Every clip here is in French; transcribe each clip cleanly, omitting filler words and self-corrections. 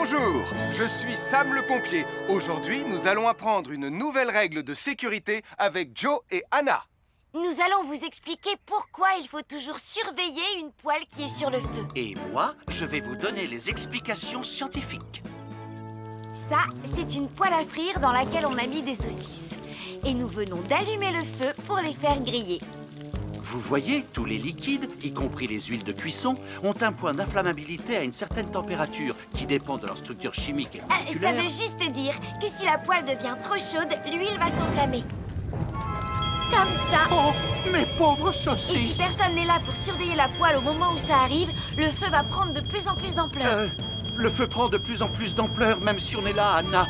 Bonjour, je suis Sam le pompier. Aujourd'hui, nous allons apprendre une nouvelle règle de sécurité avec Joe et Anna. Nous allons vous expliquer pourquoi il faut toujours surveiller une poêle qui est sur le feu. Et moi, je vais vous donner les explications scientifiques. Ça, c'est une poêle à frire dans laquelle on a mis des saucisses. Et nous venons d'allumer le feu pour les faire griller. Vous voyez, tous les liquides, y compris les huiles de cuisson, ont un point d'inflammabilité à une certaine température qui dépend de leur structure chimique et Ça moléculaire. veut juste dire que si la poêle devient trop chaude, l'huile va s'enflammer. Comme ça. Oh, mes pauvres Et si saucisses! personne n'est là pour surveiller la poêle au moment où ça arrive, le feu va prendre de plus en plus d'ampleur. Le feu prend de plus en plus d'ampleur, même si on est là, Anna.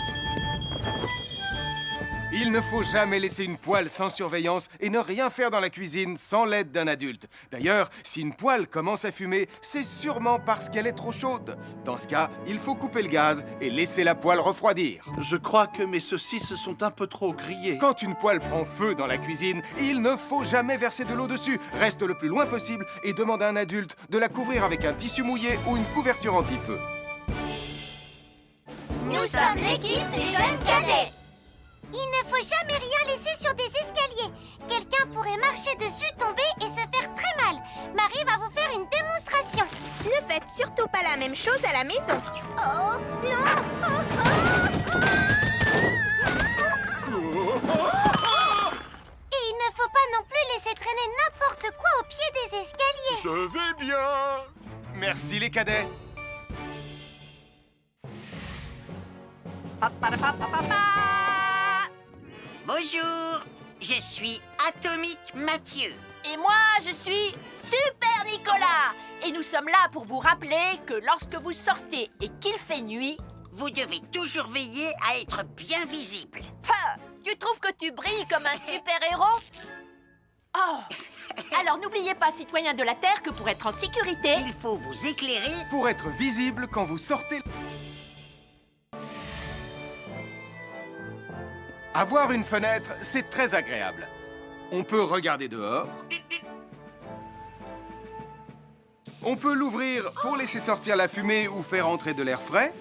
Il ne faut jamais laisser une poêle sans surveillance et ne rien faire dans la cuisine sans l'aide d'un adulte. D'ailleurs, si une poêle commence à fumer, c'est sûrement parce qu'elle est trop chaude. Dans ce cas, il faut couper le gaz et laisser la poêle refroidir. Je crois que mes saucisses sont un peu trop grillées. Quand une poêle prend feu dans la cuisine, il ne faut jamais verser de l'eau dessus. Reste le plus loin possible et demande à un adulte de la couvrir avec un tissu mouillé ou une couverture anti-feu. Nous sommes l'équipe des jeunes cadets. Il ne faut jamais rien laisser sur des escaliers. Quelqu'un pourrait marcher dessus, tomber et se faire très mal. Marie va vous faire une démonstration. Ne faites surtout pas la même chose à la maison. Oh, non! Et il ne faut pas non plus laisser traîner n'importe quoi au pied des escaliers. Je vais bien. Merci les cadets. Bonjour, je suis Atomique Mathieu. Et moi, je suis Super Nicolas. Et nous sommes là pour vous rappeler que lorsque vous sortez et qu'il fait nuit... Vous devez toujours veiller à être bien visible. Tu trouves que tu brilles comme un super-héros? Oh. Alors n'oubliez pas, citoyens de la Terre, que pour être en sécurité... Il faut vous éclairer. Pour être visible quand vous sortez... Avoir une fenêtre, c'est très agréable. On peut regarder dehors. On peut l'ouvrir pour laisser sortir la fumée ou faire entrer de l'air frais.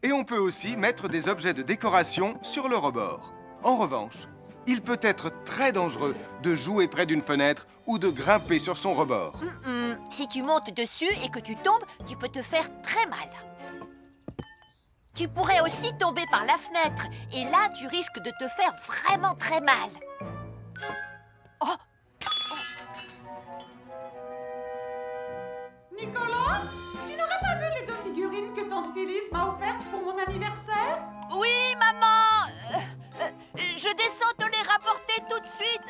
Et on peut aussi mettre des objets de décoration sur le rebord. En revanche, il peut être très dangereux de jouer près d'une fenêtre ou de grimper sur son rebord. Si tu montes dessus et que tu tombes, tu peux te faire très mal. Tu pourrais aussi tomber par la fenêtre. Et là, tu risques de te faire vraiment très mal. Oh! Nicolas, tu n'aurais pas vu les 2 figurines que tante Phyllis m'a offertes pour mon anniversaire? Oui, maman! Je descends te les rapporter tout de suite.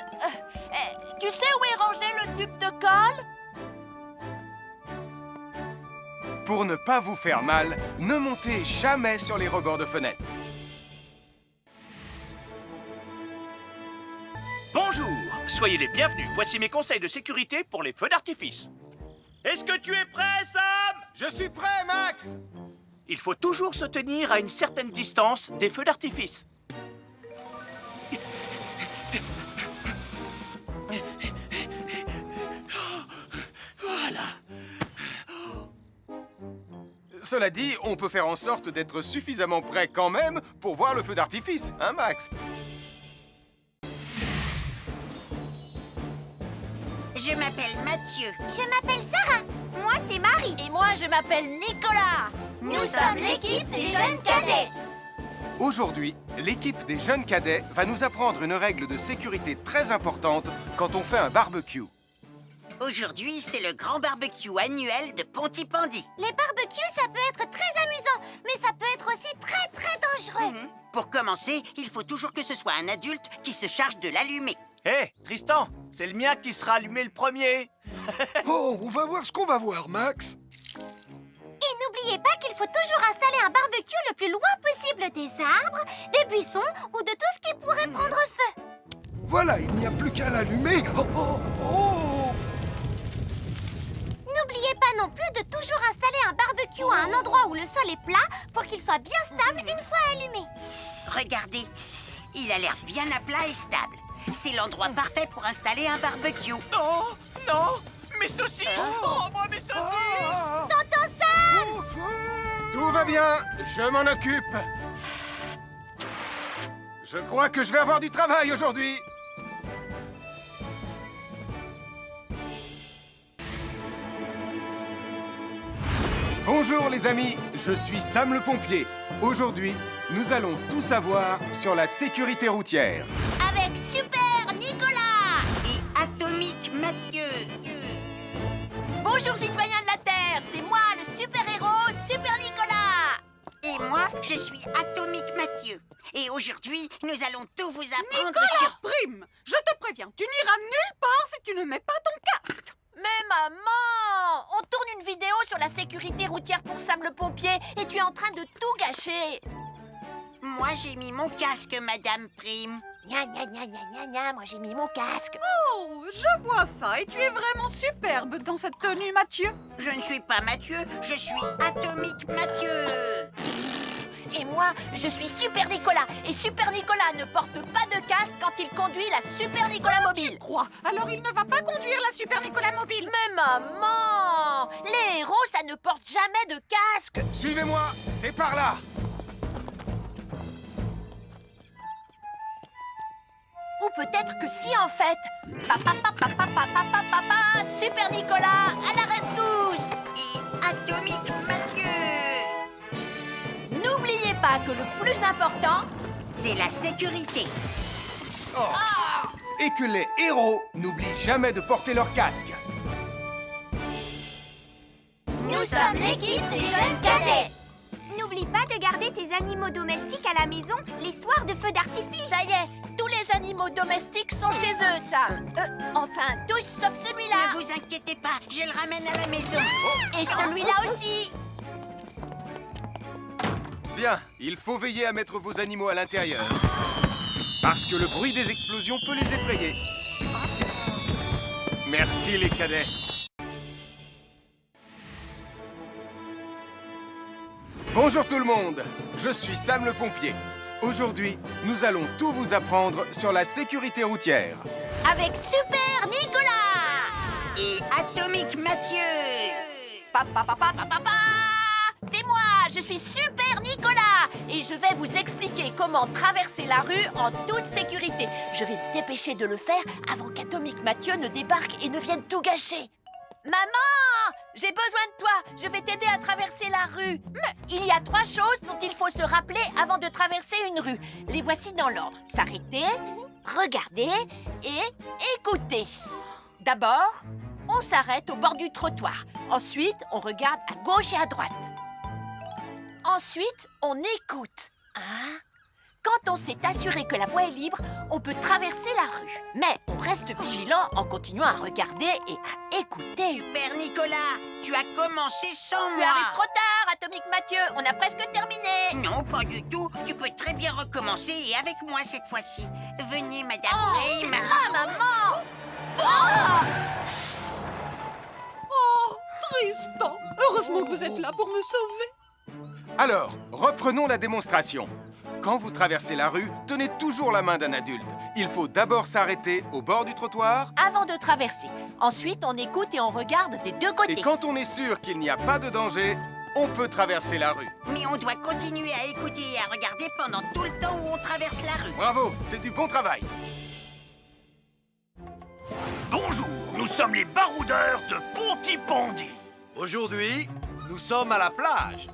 Tu sais où est rangé le tube de colle? Pour ne pas vous faire mal, ne montez jamais sur les rebords de fenêtres. Bonjour, soyez les bienvenus. Voici mes conseils de sécurité pour les feux d'artifice. Est-ce que tu es prêt, Sam? Je suis prêt, Max! Il faut toujours se tenir à une certaine distance des feux d'artifice. Voilà. Cela dit, on peut faire en sorte d'être suffisamment prêt quand même pour voir le feu d'artifice, hein, Max? Je m'appelle Mathieu. Je m'appelle Sarah. Moi, c'est Marie. Et moi, je m'appelle Nicolas. Nous sommes l'équipe des jeunes cadets. Aujourd'hui, l'équipe des jeunes cadets va nous apprendre une règle de sécurité très importante quand on fait un barbecue. Aujourd'hui, c'est le grand barbecue annuel de Pontypandy. Les barbecues, ça peut être très amusant, mais ça peut être aussi très très dangereux. Pour commencer, il faut toujours que ce soit un adulte qui se charge de l'allumer. Hé, Tristan, c'est le mien qui sera allumé le premier. Oh, on va voir ce qu'on va voir, Max. Et n'oubliez pas qu'il faut toujours installer un barbecue le plus loin possible des arbres, des buissons ou de tout ce qui pourrait prendre feu. Voilà, il n'y a plus qu'à l'allumer. Oh, oh, oh. N'oubliez pas non plus de toujours installer un barbecue à un endroit où le sol est plat pour qu'il soit bien stable une fois allumé. Regardez, il a l'air bien à plat et stable. C'est l'endroit parfait pour installer un barbecue. Oh, non, mes saucisses. Oh, moi, mes saucisses. Tonton Sam! Au feu! va bien, je m'en occupe. Je crois que je vais avoir du travail aujourd'hui. Bonjour les amis, je suis Sam le pompier. Aujourd'hui, nous allons tout savoir sur la sécurité routière. Avec Super Nicolas! Et Atomique Mathieu. Bonjour citoyens de la Terre, c'est moi le super-héros Super Nicolas! Et moi, je suis Atomique Mathieu. Et aujourd'hui, nous allons tout vous apprendre Nicolas, sur... Prime, je te préviens, tu n'iras nulle part si tu ne mets pas ton casque. Mais maman! On tourne une vidéo sur la sécurité routière pour Sam le pompier et tu es en train de tout gâcher! Moi, j'ai mis mon casque, Madame Prime. Gna gna gna gna gna gna, moi j'ai mis mon casque! Oh, je vois ça et tu es vraiment superbe dans cette tenue, Mathieu. Je ne suis pas Mathieu, je suis Atomique Mathieu. Et moi, je suis Super Nicolas. Et Super Nicolas ne porte pas de casque quand il conduit la Super Nicolas mobile. Crois, alors il ne va pas conduire la Super Nicolas mobile. Mais maman! Les héros, ça ne porte jamais de casque. Suivez-moi, c'est par là. Ou peut-être que si, en fait. Papa, papa, papa, papa, papa, Super Nicolas, à la rescousse! Et Atomique Mathieu. N'oubliez pas que le plus important, C'est la sécurité. Et que les héros n'oublient jamais de porter leur casque. nous sommes l'équipe des jeunes cadets. N'oublie pas de garder tes animaux domestiques à la maison les soirs de feu d'artifice. Ça y est, tous les animaux domestiques sont chez eux, Sam. Enfin, tous sauf celui-là. Ne vous inquiétez pas, je le ramène à la maison. Et celui-là aussi. Bien, il faut veiller à mettre vos animaux à l'intérieur. Parce que le bruit des explosions peut les effrayer. Merci les cadets. Bonjour tout le monde, je suis Sam le pompier. Aujourd'hui, nous allons tout vous apprendre sur la sécurité routière. Avec Super Nicolas. Et Atomique Mathieu. Papa, papa, papa, papa. C'est moi, je suis Super Nicolas. Et je vais vous expliquer comment traverser la rue en toute sécurité. Je vais me dépêcher de le faire avant qu'Atomique Mathieu ne débarque et ne vienne tout gâcher. Maman, j'ai besoin de toi. Je vais t'aider à traverser la rue. Mais il y a 3 choses dont il faut se rappeler avant de traverser une rue. Les voici dans l'ordre. S'arrêter, regarder et écouter. D'abord, on s'arrête au bord du trottoir. Ensuite, on regarde à gauche et à droite. Ensuite, on écoute. Hein? Quand on s'est assuré que la voie est libre, on peut traverser la rue. Mais on reste vigilant en continuant à regarder et à écouter. Super Nicolas, tu as commencé sans Tu moi. arrives trop tard, Atomique Mathieu. On a presque terminé. Non, pas du tout. Tu peux très bien recommencer et avec moi cette fois-ci. Venez, Madame Prime. Ah, maman! Oh! Oh, Tristan, heureusement que vous êtes là pour me sauver. Alors, reprenons la démonstration. Quand vous traversez la rue, tenez toujours la main d'un adulte. Il faut d'abord s'arrêter au bord du trottoir. Avant de traverser. Ensuite, on écoute et on regarde des deux côtés. Et quand on est sûr qu'il n'y a pas de danger, on peut traverser la rue. Mais on doit continuer à écouter et à regarder pendant tout le temps où on traverse la rue. Bravo, c'est du bon travail. Bonjour, nous sommes les baroudeurs de Pontypandy. Aujourd'hui, nous sommes à la plage.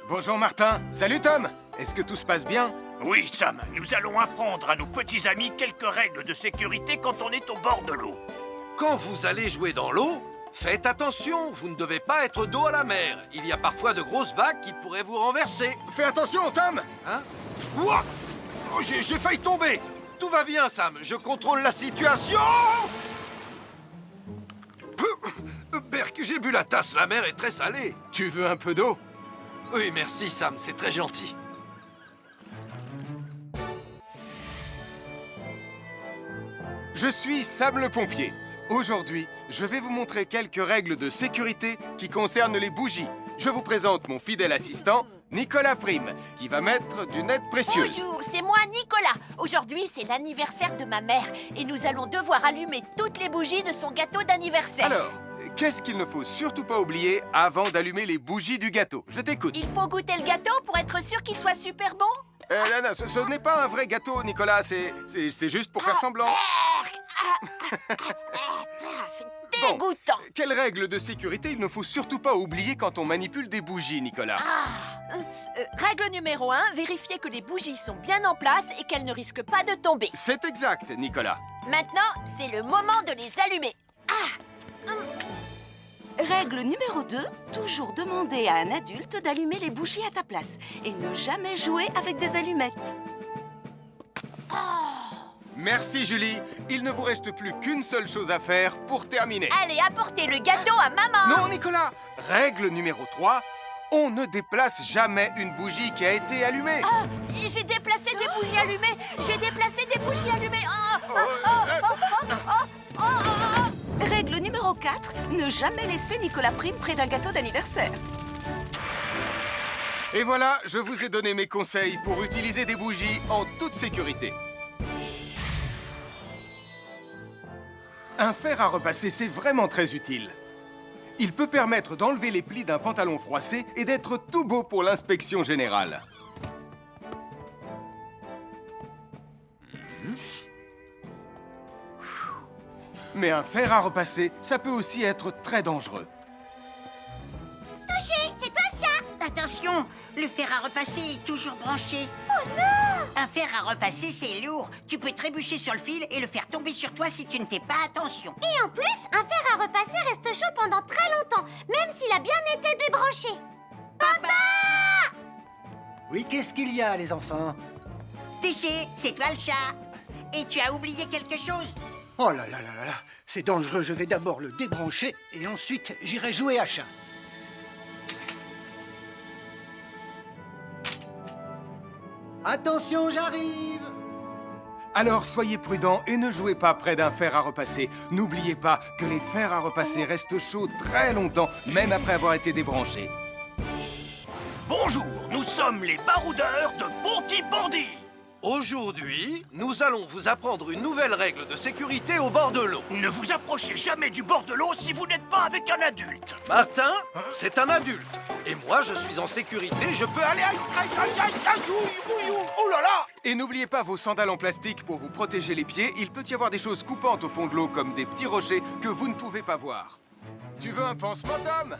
Bonjour Martin. Salut Tom. Est-ce que tout se passe bien? Oui, Sam, nous allons apprendre à nos petits amis quelques règles de sécurité quand on est au bord de l'eau. Quand vous allez jouer dans l'eau, faites attention, vous ne devez pas être dos à la mer. Il y a parfois de grosses vagues qui pourraient vous renverser. Fais attention, Tom. Hein? Ouah! Oh, j'ai failli tomber. Tout va bien, Sam, je contrôle la situation. Berk, j'ai bu la tasse, la mer est très salée. Tu veux un peu d'eau? Oui, merci, Sam, c'est très gentil. Je suis Sam le pompier. Aujourd'hui, je vais vous montrer quelques règles de sécurité qui concernent les bougies. Je vous présente mon fidèle assistant, Nicolas Prime, qui va mettre d'une aide précieuse. Bonjour, c'est moi Nicolas. Aujourd'hui, c'est l'anniversaire de ma mère et nous allons devoir allumer toutes les bougies de son gâteau d'anniversaire. Alors, qu'est-ce qu'il ne faut surtout pas oublier avant d'allumer les bougies du gâteau? Je t'écoute. Il faut goûter le gâteau pour être sûr qu'il soit super bon. Non, ce n'est pas un vrai gâteau, Nicolas. C'est juste pour faire semblant. C'est dégoûtant. Quelles règles de sécurité il ne faut surtout pas oublier quand on manipule des bougies, Nicolas? Règle numéro 1, vérifier que les bougies sont bien en place et qu'elles ne risquent pas de tomber. C'est exact, Nicolas. Maintenant, c'est le moment de les allumer. Règle numéro 2, toujours demander à un adulte d'allumer les bougies à ta place et ne jamais jouer avec des allumettes. Merci, Julie. Il ne vous reste plus qu'une seule chose à faire pour terminer. Allez, apportez le gâteau à maman. Non, Nicolas. Règle numéro 3, on ne déplace jamais une bougie qui a été allumée. J'ai déplacé des bougies allumées. J'ai déplacé des bougies allumées. Règle numéro 4, ne jamais laisser Nicolas Prime près d'un gâteau d'anniversaire. Et voilà, je vous ai donné mes conseils pour utiliser des bougies en toute sécurité. Un fer à repasser, c'est vraiment très utile. Il peut permettre d'enlever les plis d'un pantalon froissé et d'être tout beau pour l'inspection générale. Mais un fer à repasser, ça peut aussi être très dangereux. Touché, c'est toi le chat. Attention, le fer à repasser est toujours branché. Oh non! Un fer à repasser, c'est lourd. Tu peux trébucher sur le fil et le faire tomber sur toi si tu ne fais pas attention. Et en plus, un fer à repasser reste chaud pendant très longtemps, même s'il a bien été débranché. Papa! Oui, qu'est-ce qu'il y a, les enfants? Touché, c'est toi le chat. Et tu as oublié quelque chose? Oh là là là là là, c'est dangereux, je vais d'abord le débrancher et ensuite j'irai jouer à chat. Attention, j'arrive! Alors soyez prudents et ne jouez pas près d'un fer à repasser. N'oubliez pas que les fers à repasser restent chauds très longtemps, même après avoir été débranchés. Bonjour, nous sommes les baroudeurs de Bonty-Bondy. Aujourd'hui, nous allons vous apprendre une nouvelle règle de sécurité au bord de l'eau. Ne vous approchez jamais du bord de l'eau si vous n'êtes pas avec un adulte. Martin, c'est un adulte. Et moi, je suis en sécurité, je peux aller... Aïe, aïe, aïe, aïe, aïe, ouïe, ouïe, oh là là! Et n'oubliez pas vos sandales en plastique pour vous protéger les pieds. Il peut y avoir des choses coupantes au fond de l'eau, comme des petits rochers que vous ne pouvez pas voir. Tu veux un pansement, Tom?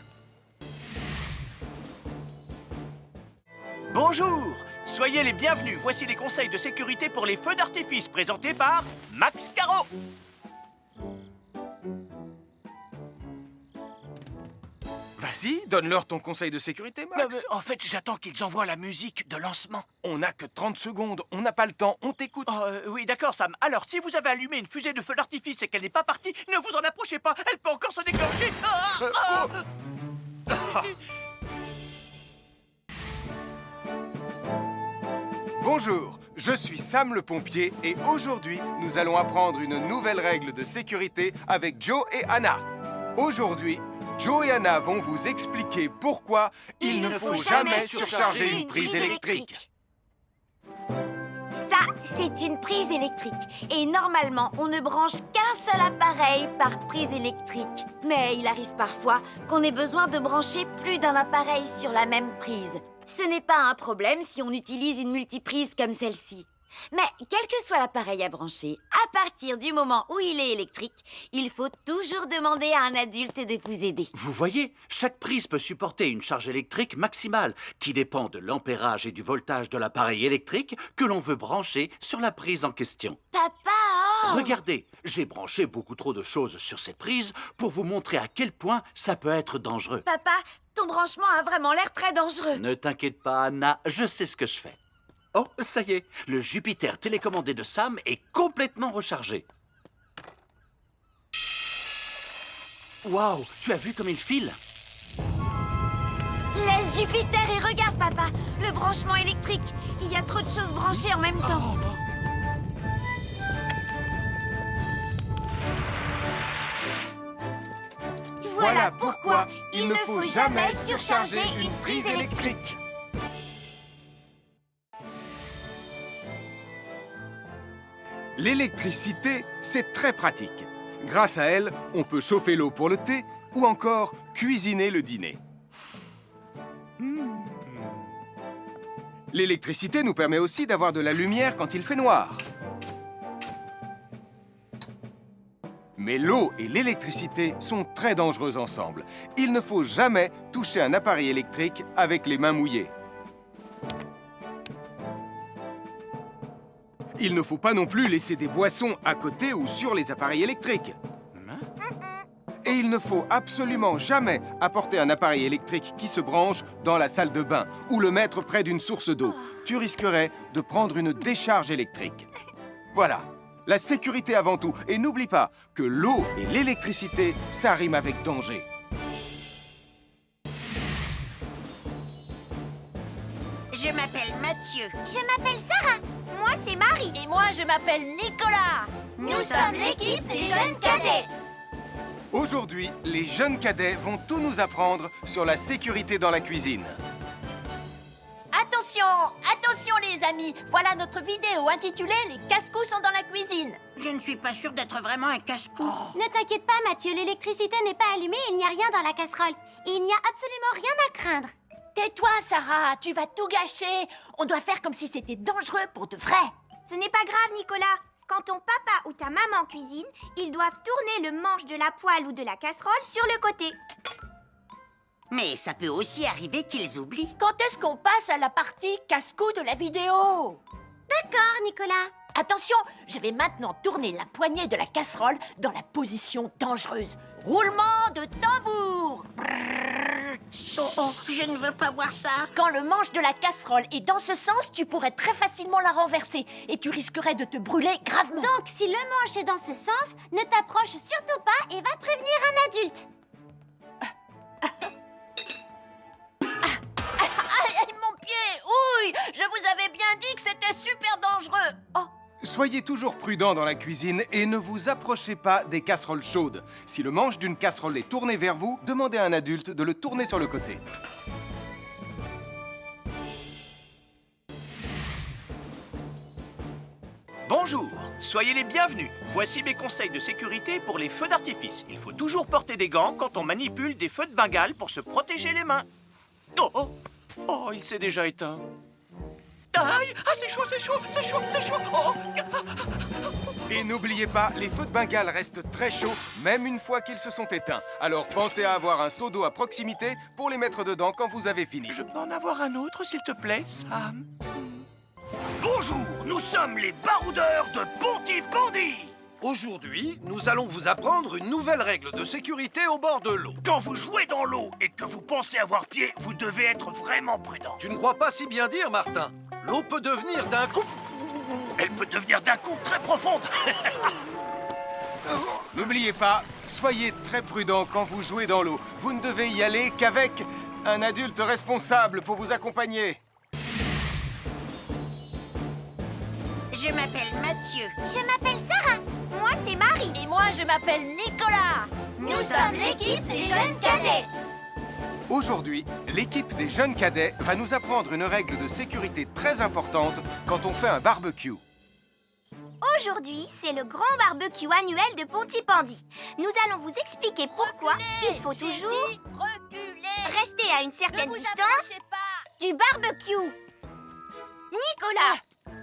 Bonjour, soyez les bienvenus. Voici les conseils de sécurité pour les feux d'artifice présentés par Max Caro. Vas-y, donne-leur ton conseil de sécurité, Max. En fait, j'attends qu'ils envoient la musique de lancement. On n'a que 30 secondes, on n'a pas le temps, on t'écoute. Oui, d'accord, Sam. Alors, si vous avez allumé une fusée de feu d'artifice et qu'elle n'est pas partie, ne vous en approchez pas. Elle peut encore se déclencher. Bonjour, je suis Sam le pompier et aujourd'hui, nous allons apprendre une nouvelle règle de sécurité avec Joe et Anna. Aujourd'hui, Joe et Anna vont vous expliquer pourquoi il ne faut jamais surcharger une prise électrique. Ça, c'est une prise électrique. Et normalement, on ne branche qu'un seul appareil par prise électrique. Mais il arrive parfois qu'on ait besoin de brancher plus d'un appareil sur la même prise. Ce n'est pas un problème si on utilise une multiprise comme celle-ci. Mais quel que soit l'appareil à brancher, à partir du moment où il est électrique, il faut toujours demander à un adulte de vous aider. Vous voyez, chaque prise peut supporter une charge électrique maximale qui dépend de l'ampérage et du voltage de l'appareil électrique que l'on veut brancher sur la prise en question. Papa! Regardez, j'ai branché beaucoup trop de choses sur cette prise pour vous montrer à quel point ça peut être dangereux. Papa, ton branchement a vraiment l'air très dangereux. Ne t'inquiète pas, Anna, je sais ce que je fais. Oh, ça y est, le Jupiter télécommandé de Sam est complètement rechargé. Waouh, tu as vu comme il file? Laisse Jupiter et regarde, papa. Le branchement électrique. Il y a trop de choses branchées en même temps. Voilà pourquoi il ne faut jamais surcharger une prise électrique. L'électricité, c'est très pratique. Grâce à elle, on peut chauffer l'eau pour le thé ou encore cuisiner le dîner. L'électricité nous permet aussi d'avoir de la lumière quand il fait noir. Mais l'eau et l'électricité sont très dangereux ensemble. Il ne faut jamais toucher un appareil électrique avec les mains mouillées. Il ne faut pas non plus laisser des boissons à côté ou sur les appareils électriques. Et il ne faut absolument jamais apporter un appareil électrique qui se branche dans la salle de bain ou le mettre près d'une source d'eau. Tu risquerais de prendre une décharge électrique. Voilà, la sécurité avant tout. Et n'oublie pas que l'eau et l'électricité, ça rime avec danger. Je m'appelle Mathieu. Je m'appelle Sarah. Moi, c'est Marie. Et moi, je m'appelle Nicolas. Nous sommes l'équipe des jeunes cadets. Aujourd'hui, les jeunes cadets vont tout nous apprendre sur la sécurité dans la cuisine. Attention, attention les amis. Voilà notre vidéo intitulée « Les casse-cous sont dans la cuisine ». Je ne suis pas sûre d'être vraiment un casse-cou. Ne t'inquiète pas, Mathieu, l'électricité n'est pas allumée et il n'y a rien dans la casserole. Et il n'y a absolument rien à craindre. Tais-toi, Sarah, tu vas tout gâcher. On doit faire comme si c'était dangereux pour de vrai. Ce n'est pas grave, Nicolas. Quand ton papa ou ta maman cuisine, ils doivent tourner le manche de la poêle ou de la casserole sur le côté. Mais ça peut aussi arriver qu'ils oublient. Quand est-ce qu'on passe à la partie casse-cou de la vidéo? D'accord, Nicolas. Attention, je vais maintenant tourner la poignée de la casserole dans la position dangereuse. Roulement de tambour. Oh, je ne veux pas voir ça. Quand le manche de la casserole est dans ce sens, tu pourrais très facilement la renverser et tu risquerais de te brûler gravement. Donc, si le manche est dans ce sens, ne t'approche surtout pas et va prévenir un adulte. Aïe, mon pied! Ouille! Je vous avais bien dit que c'était super dangereux! Oh! Soyez toujours prudents dans la cuisine et ne vous approchez pas des casseroles chaudes. Si le manche d'une casserole est tourné vers vous, demandez à un adulte de le tourner sur le côté. Bonjour, soyez les bienvenus. Voici mes conseils de sécurité pour les feux d'artifice. Il faut toujours porter des gants quand on manipule des feux de Bengale pour se protéger les mains. Oh, oh, oh, il s'est déjà éteint. Aïe, ah, c'est chaud, c'est chaud, c'est chaud, c'est chaud. Oh. Et n'oubliez pas, les feux de Bengale restent très chauds, même une fois qu'ils se sont éteints. Alors pensez à avoir un seau d'eau à proximité pour les mettre dedans quand vous avez fini. Je peux en avoir un autre, s'il te plaît, Sam? Bonjour, nous sommes les baroudeurs de Pontypandy. Aujourd'hui, nous allons vous apprendre une nouvelle règle de sécurité au bord de l'eau. Quand vous jouez dans l'eau et que vous pensez avoir pied, vous devez être vraiment prudent. Tu ne crois pas si bien dire, Martin? L'eau peut devenir d'un coup... Elle peut devenir d'un coup très profonde. N'oubliez pas, soyez très prudents quand vous jouez dans l'eau. Vous ne devez y aller qu'avec un adulte responsable pour vous accompagner. Je m'appelle Mathieu. Je m'appelle Sarah. Moi, c'est Marie. Et moi, je m'appelle Nicolas. Nous sommes l'équipe des jeunes cadets. Aujourd'hui, l'équipe des jeunes cadets va nous apprendre une règle de sécurité très importante quand on fait un barbecue. Aujourd'hui, c'est le grand barbecue annuel de Pontypandy. Nous allons vous expliquer pourquoi il faut toujours rester à une certaine distance du barbecue. Nicolas,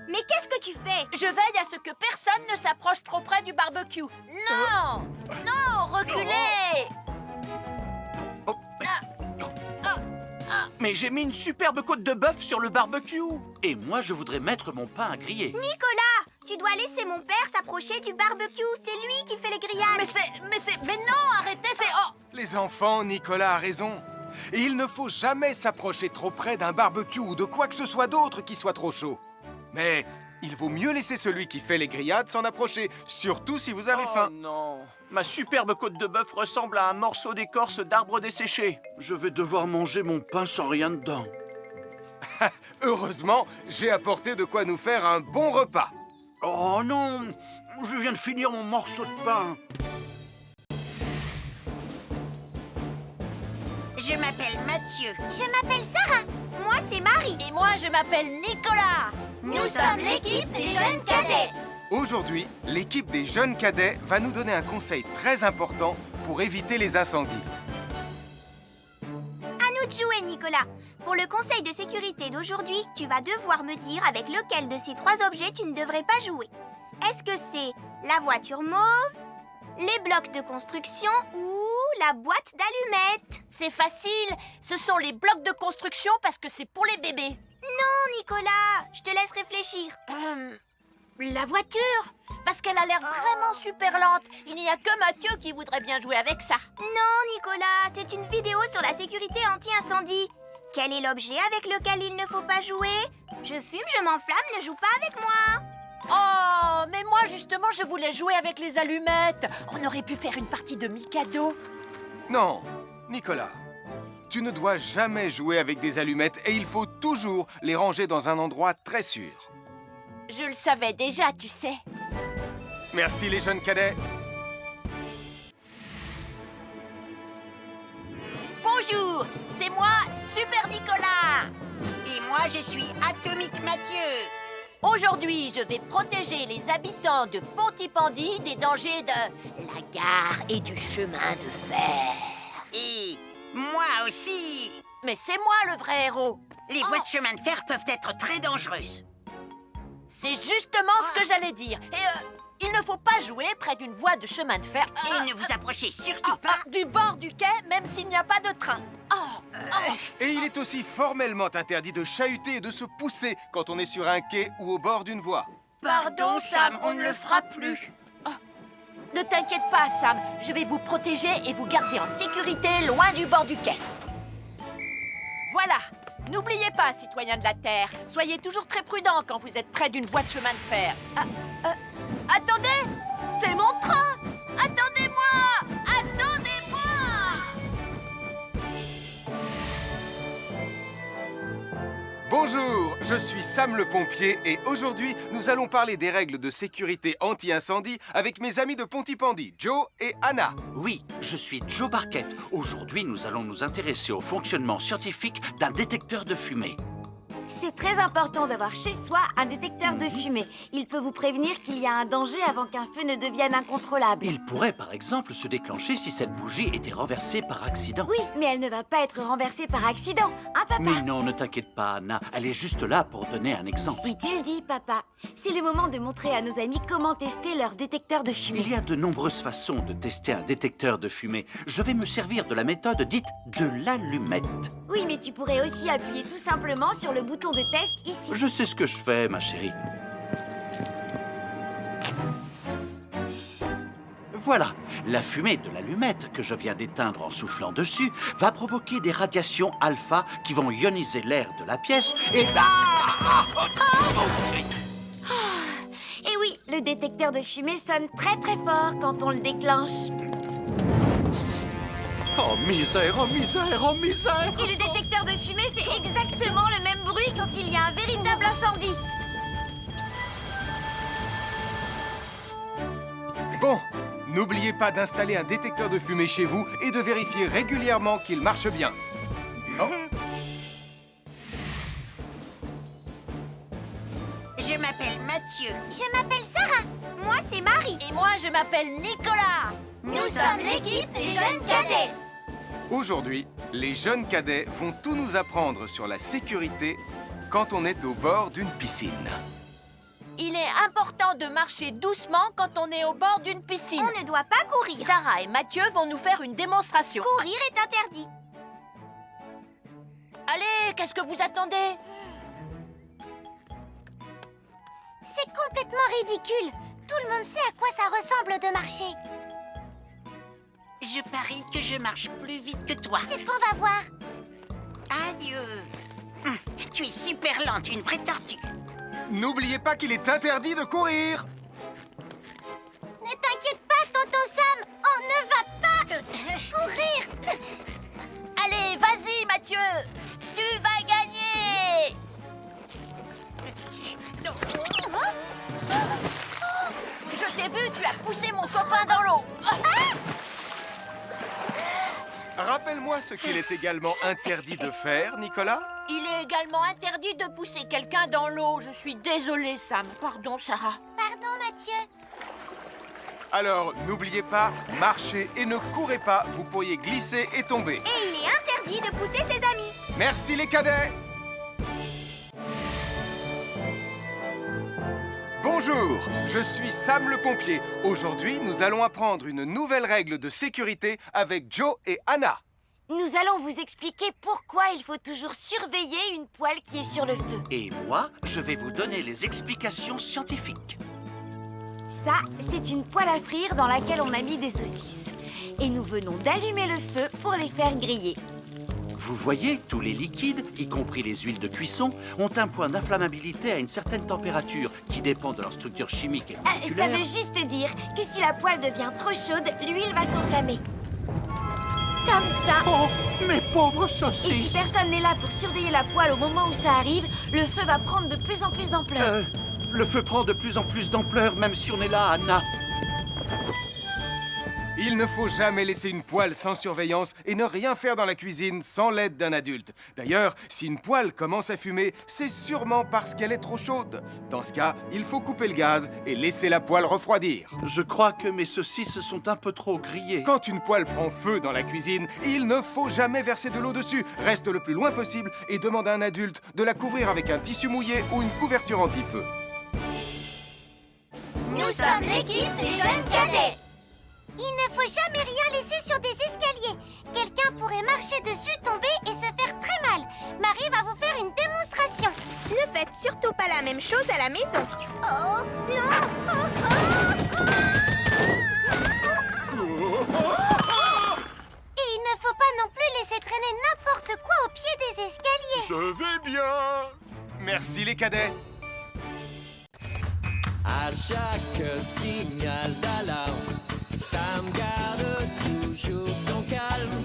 mais qu'est-ce que tu fais? Je veille à ce que personne ne s'approche trop près du barbecue. Non! Non, reculez! Mais j'ai mis une superbe côte de bœuf sur le barbecue. Et moi, je voudrais mettre mon pain à griller. Nicolas, tu dois laisser mon père s'approcher du barbecue. C'est lui qui fait les grillades. Mais non, arrêtez, c'est... Oh! Les enfants, Nicolas a raison. Et il ne faut jamais s'approcher trop près d'un barbecue ou de quoi que ce soit d'autre qui soit trop chaud. Mais il vaut mieux laisser celui qui fait les grillades s'en approcher, surtout si vous avez faim. Oh non, ma superbe côte de bœuf ressemble à un morceau d'écorce d'arbre desséché. Je vais devoir manger mon pain sans rien dedans. Heureusement, j'ai apporté de quoi nous faire un bon repas. Oh non, je viens de finir mon morceau de pain. Je m'appelle Mathieu. Je m'appelle Sarah. Moi, c'est Marie. Et moi, je m'appelle Nicolas. Nous sommes l'équipe des jeunes cadets. Aujourd'hui, l'équipe des jeunes cadets va nous donner un conseil très important pour éviter les incendies. À nous de jouer, Nicolas. Pour le conseil de sécurité d'aujourd'hui, tu vas devoir me dire avec lequel de ces 3 objets tu ne devrais pas jouer. Est-ce que c'est la voiture mauve, les blocs de construction ou la boîte d'allumettes? C'est facile. Ce sont les blocs de construction parce que c'est pour les bébés. Non, Nicolas, je te laisse réfléchir. La voiture, parce qu'elle a l'air vraiment super lente. Il n'y a que Mathieu qui voudrait bien jouer avec ça. Non, Nicolas, c'est une vidéo sur la sécurité anti-incendie. Quel est l'objet avec lequel il ne faut pas jouer? Je fume, je m'enflamme, ne joue pas avec moi. Oh, mais moi justement, je voulais jouer avec les allumettes. On aurait pu faire une partie de Mikado. Non, Nicolas, tu ne dois jamais jouer avec des allumettes et il faut toujours les ranger dans un endroit très sûr. Je le savais déjà, tu sais. Merci les jeunes cadets. Bonjour, c'est moi, Super Nicolas. Et moi, je suis Atomique Mathieu. Aujourd'hui, je vais protéger les habitants de Pontypandy des dangers de la gare et du chemin de fer. Et moi aussi. Mais c'est moi le vrai héros. Les voies de chemin de fer peuvent être très dangereuses. C'est justement ce que j'allais dire. Et il ne faut pas jouer près d'une voie de chemin de fer. Et ne vous approchez surtout pas du bord du quai, même s'il n'y a pas de train. Et il est aussi formellement interdit de chahuter et de se pousser quand on est sur un quai ou au bord d'une voie. Pardon, Sam, on ne le fera plus. Ne t'inquiète pas, Sam. Je vais vous protéger et vous garder en sécurité loin du bord du quai. Voilà. N'oubliez pas, citoyens de la Terre, soyez toujours très prudents quand vous êtes près d'une voie de chemin de fer. Attendez! C'est mon train! Attendez-moi! Attendez-moi! Bonjour, je suis Sam le pompier et aujourd'hui, nous allons parler des règles de sécurité anti-incendie avec mes amis de Pontypandy, Joe et Anna. Oui, je suis Joe Barquette. Aujourd'hui, nous allons nous intéresser au fonctionnement scientifique d'un détecteur de fumée. C'est très important d'avoir chez soi un détecteur de fumée. Il peut vous prévenir qu'il y a un danger avant qu'un feu ne devienne incontrôlable. Il pourrait, par exemple, se déclencher si cette bougie était renversée par accident. Oui, mais elle ne va pas être renversée par accident, hein, papa? Mais non, ne t'inquiète pas, Anna. Elle est juste là pour donner un exemple. Si tu le dis, papa. C'est le moment de montrer à nos amis comment tester leur détecteur de fumée. Il y a de nombreuses façons de tester un détecteur de fumée. Je vais me servir de la méthode dite de l'allumette. Oui, mais tu pourrais aussi appuyer tout simplement sur le bouton de test ici. Je sais ce que je fais, ma chérie. Voilà, la fumée de l'allumette que je viens d'éteindre en soufflant dessus va provoquer des radiations alpha qui vont ioniser l'air de la pièce et... Et oui, le détecteur de fumée sonne très très fort quand on le déclenche. Oh misère, oh misère, oh misère! Et le détecteur de fumée fait exactement le même bruit quand il y a un véritable incendie. Bon, n'oubliez pas d'installer un détecteur de fumée chez vous et de vérifier régulièrement qu'il marche bien. Oh. Je m'appelle Mathieu. Je m'appelle Sarah. Moi, c'est Marie. Et moi, je m'appelle Nicolas. Nous sommes l'équipe des jeunes cadets. Aujourd'hui, les jeunes cadets vont tout nous apprendre sur la sécurité quand on est au bord d'une piscine. Il est important de marcher doucement quand on est au bord d'une piscine. On ne doit pas courir. Sarah et Mathieu vont nous faire une démonstration. Courir est interdit. Allez, qu'est-ce que vous attendez? C'est complètement ridicule. Tout le monde sait à quoi ça ressemble de marcher. Je parie que je marche plus vite que toi. C'est ce qu'on va voir. Adieu. Tu es super lente, une vraie tortue. N'oubliez pas qu'il est interdit de courir. Ne t'inquiète pas, tonton Sam. On ne va pas courir. Allez, vas-y, Mathieu. Tu vas gagner. Je t'ai vu, tu as poussé mon copain dans l'eau. Rappelle-moi ce qu'il est également interdit de faire, Nicolas. Il est également interdit de pousser quelqu'un dans l'eau. Je suis désolée, Sam. Pardon, Sarah. Pardon, Mathieu. Alors, n'oubliez pas, marchez et ne courez pas, vous pourriez glisser et tomber. Et il est interdit de pousser ses amis. Merci les cadets. Bonjour, je suis Sam le pompier. Aujourd'hui, nous allons apprendre une nouvelle règle de sécurité avec Joe et Anna. Nous allons vous expliquer pourquoi il faut toujours surveiller une poêle qui est sur le feu. Et moi, je vais vous donner les explications scientifiques. Ça, c'est une poêle à frire dans laquelle on a mis des saucisses. Et nous venons d'allumer le feu pour les faire griller. Vous voyez, tous les liquides, y compris les huiles de cuisson, ont un point d'inflammabilité à une certaine température qui dépend de leur structure chimique et Ça moléculaire. veut juste dire que si la poêle devient trop chaude, l'huile va s'enflammer. Comme ça. Oh, mes pauvres Et si saucisses! personne n'est là pour surveiller la poêle au moment où ça arrive, le feu va prendre de plus en plus d'ampleur. Le feu prend de plus en plus d'ampleur, même si on est là, Anna. Il ne faut jamais laisser une poêle sans surveillance et ne rien faire dans la cuisine sans l'aide d'un adulte. D'ailleurs, si une poêle commence à fumer, c'est sûrement parce qu'elle est trop chaude. Dans ce cas, il faut couper le gaz et laisser la poêle refroidir. Je crois que mes saucisses sont un peu trop grillées. Quand une poêle prend feu dans la cuisine, il ne faut jamais verser de l'eau dessus. Reste le plus loin possible et demande à un adulte de la couvrir avec un tissu mouillé ou une couverture anti-feu. Nous sommes l'équipe des jeunes cadets. Il ne faut jamais rien laisser sur des escaliers. Quelqu'un pourrait marcher dessus, tomber et se faire très mal. Marie va vous faire une démonstration. Ne faites surtout pas la même chose à la maison. Oh, non. Et il ne faut pas non plus laisser traîner n'importe quoi au pied des escaliers. Je vais bien. Merci les cadets. À chaque signal d'alarme, Sam garde toujours son calme.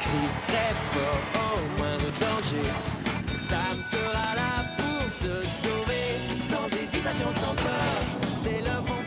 Crie très fort au moindre danger. Sam sera là pour te sauver, sans hésitation, sans peur. C'est le bon